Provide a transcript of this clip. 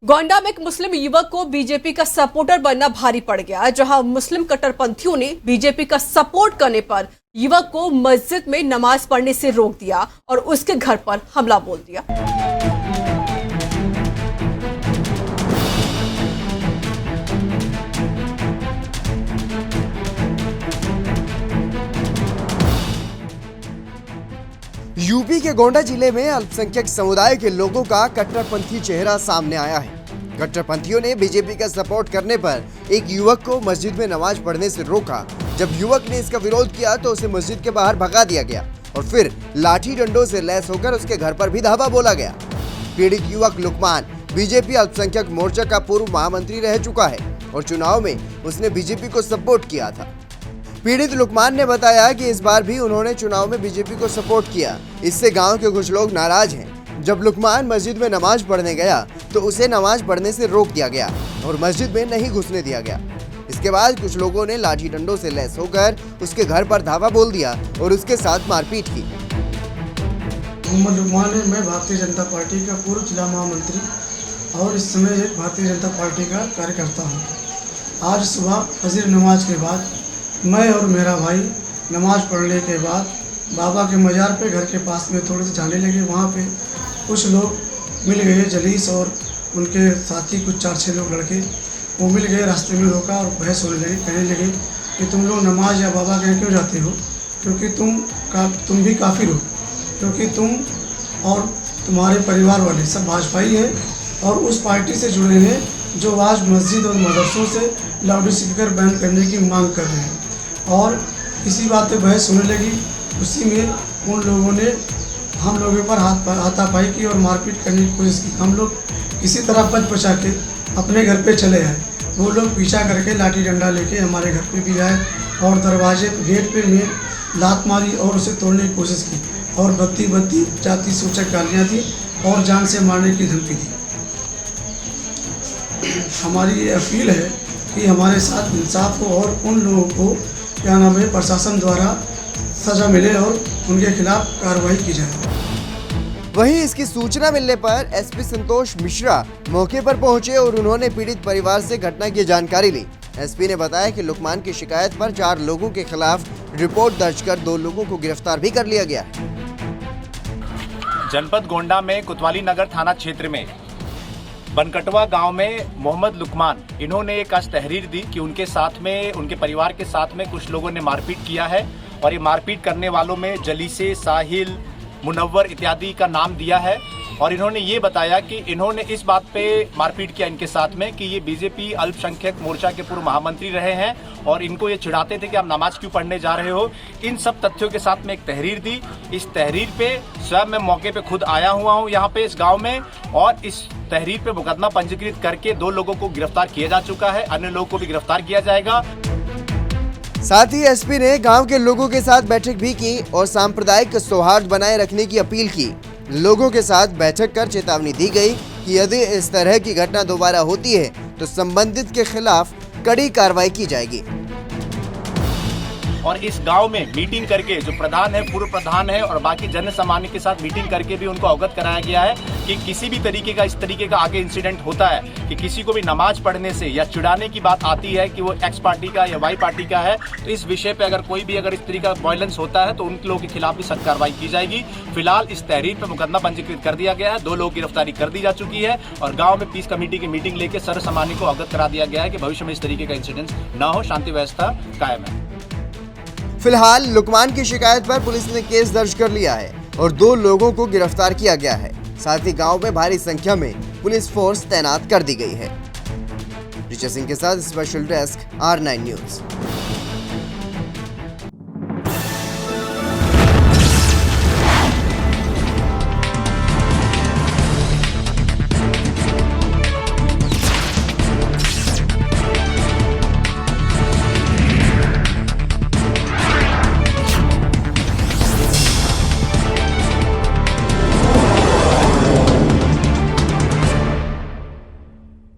गोंडा में एक मुस्लिम युवक को बीजेपी का सपोर्टर बनना भारी पड़ गया, जहां मुस्लिम कट्टरपंथियों ने बीजेपी का सपोर्ट करने पर युवक को मस्जिद में नमाज पढ़ने से रोक दिया और उसके घर पर हमला बोल दिया। यूपी के गोंडा जिले में अल्पसंख्यक समुदाय के लोगों का कट्टरपंथी चेहरा सामने आया है। कट्टरपंथियों ने बीजेपी का सपोर्ट करने पर एक युवक को मस्जिद में नमाज पढ़ने से रोका। जब युवक ने इसका विरोध किया तो उसे मस्जिद के बाहर भगा दिया गया और फिर लाठी डंडों से लैस होकर उसके घर पर भी धावा बोला गया। पीड़ित युवक लुकमान बीजेपी अल्पसंख्यक मोर्चा का पूर्व महामंत्री रह चुका है और चुनाव में उसने बीजेपी को सपोर्ट किया था। पीड़ित लुकमान ने बताया कि इस बार भी उन्होंने चुनाव में बीजेपी को सपोर्ट किया। इससे गांव के कुछ लोग नाराज हैं। जब लुकमान मस्जिद में नमाज पढ़ने गया तो उसे नमाज पढ़ने से रोक दिया गया और मस्जिद में नहीं घुसने दिया गया। इसके बाद कुछ लोगों ने लाठी डंडों से लैस होकर उसके घर पर धावा बोल दिया और उसके साथ मारपीट की। मोहम्मद लुकमान है, मैं भारतीय जनता पार्टी का पूर्व जिला महामंत्री और इस समय एक भारतीय जनता पार्टी का कार्यकर्ता हूँ। आज सुबह फजर नमाज के बाद मैं और मेरा भाई नमाज पढ़ने के बाद बाबा के मज़ार पे घर के पास में थोड़े से जाने लगे। वहाँ पे कुछ लोग मिल गए, जलीस और उनके साथी कुछ 4-6 लोग लड़के वो मिल गए, रास्ते में रोका और बहस होने लगे। कहने लगे कि तुम लोग नमाज या बाबा के क्यों जाते हो, क्योंकि तुम भी काफिर हो, क्योंकि तुम और तुम्हारे परिवार वाले सब भाजपाई हैं और उस पार्टी से जुड़े हैं जो आज मस्जिद और मदरसों से लाउड स्पीकर बैन करने की मांग कर रहे हैं। और इसी बात पे बहस होने लगी। उसी में उन लोगों ने हम लोगों पर हाथापाई की और मारपीट करने की कोशिश की। हम लोग किसी तरह बच बचा के अपने घर पे चले आए। वो लोग पीछा करके लाठी डंडा लेके हमारे घर पे भी आए और दरवाजे गेट पे में लात मारी और उसे तोड़ने की कोशिश की और बत्ती जाति सूचक गालियाँ दी और जान से मारने की धमकी दी। हमारी ये अपील है कि हमारे साथ इंसाफ हो और उन लोगों को क्या नाम है प्रशासन द्वारा सजा मिले और उनके खिलाफ कार्रवाई की जाए। वहीं इसकी सूचना मिलने पर एसपी संतोष मिश्रा मौके पर पहुंचे और उन्होंने पीड़ित परिवार से घटना की जानकारी ली। एसपी ने बताया कि लुकमान की शिकायत पर 4 लोगों के खिलाफ रिपोर्ट दर्ज कर 2 लोगों को गिरफ्तार भी कर लिया गया। जनपद गोंडा में कोतवाली नगर थाना क्षेत्र में बनकटवा गांव में मोहम्मद लुकमान इन्होंने एक आज तहरीर दी कि उनके साथ में उनके परिवार के साथ में कुछ लोगों ने मारपीट किया है और ये मारपीट करने वालों में जलीसे, साहिल, मुनव्वर इत्यादि का नाम दिया है। और इन्होंने ये बताया कि इन्होंने इस बात पे मारपीट किया इनके साथ में कि ये बीजेपी अल्पसंख्यक मोर्चा के पूर्व महामंत्री रहे हैं और इनको ये चिढ़ाते थे कि आप नमाज क्यों पढ़ने जा रहे हो। इन सब तथ्यों के साथ में एक तहरीर दी। इस तहरीर पे स्वयं मैं मौके पे खुद आया हुआ हूँ यहाँ पे इस गाँव में और इस तहरीर पे मुकदमा पंजीकृत करके 2 लोगों को गिरफ्तार किया जा चुका है। अन्य लोगों को भी गिरफ्तार किया जाएगा। साथ ही एसपी ने गांव के लोगों के साथ बैठक भी की और सांप्रदायिक सौहार्द बनाए रखने की अपील की। लोगों के साथ बैठक कर चेतावनी दी गई कि यदि इस तरह की घटना दोबारा होती है तो संबंधित के खिलाफ कड़ी कार्रवाई की जाएगी। और इस गांव में मीटिंग करके जो प्रधान है, पूर्व प्रधान है और बाकी जन सामान्य के साथ मीटिंग करके भी उनको अवगत कराया गया है कि किसी भी तरीके का इस तरीके का आगे इंसिडेंट होता है कि किसी को भी नमाज पढ़ने से या चिढ़ाने की बात आती है कि वो एक्स पार्टी का या वाई पार्टी का है, तो इस विषय पे अगर कोई भी अगर इस तरीके का वायलेंस होता है तो उन लोगों के खिलाफ भी सख्त कार्रवाई की जाएगी। फिलहाल इस तहरीर पर मुकदमा पंजीकृत कर दिया गया है। 2 लोगों की गिरफ्तारी कर दी जा चुकी है और गाँव में पीस कमेटी की मीटिंग लेकर सर्व सामान्य को अवगत करा दिया गया है कि भविष्य में इस तरीके का इंसिडेंट न हो, शांति व्यवस्था कायम है। फिलहाल लुकमान की शिकायत पर पुलिस ने केस दर्ज कर लिया है और 2 लोगों को गिरफ्तार किया गया है। साथ ही गांव में भारी संख्या में पुलिस फोर्स तैनात कर दी गई है। ऋचा सिंह के साथ स्पेशल डेस्क R9 न्यूज।